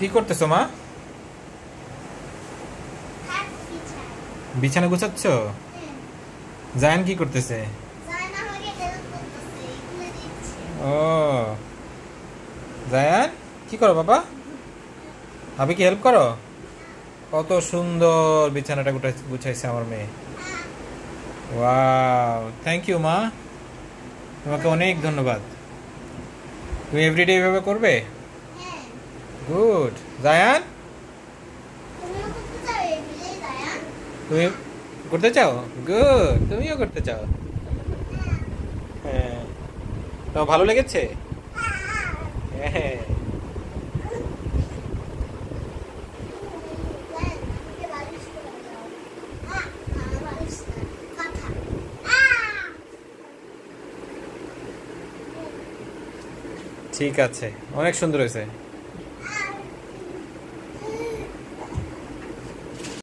কি করতেছো মা? বিছানা গুছাচ্ছ? জায়ান কি করতেছে? ও জায়ান কি করো বাবা? ভাবি কি হেল্প করো? কত সুন্দর বিছানাটা গুছাইছে আমার মেয়ে। ওয়াও, থ্যাংক ইউ মা, তোমাকে অনেক ধন্যবাদ। তুমি এভরিডে এভাবে করবে? গুড। জায়ান তুমি করতে চাও? গুড, তুমিও করতে চাও? হ্যাঁ, তোমার ভালো লেগেছে? হ্যাঁ। ঠিক আছে, অনেক সুন্দর হয়েছে।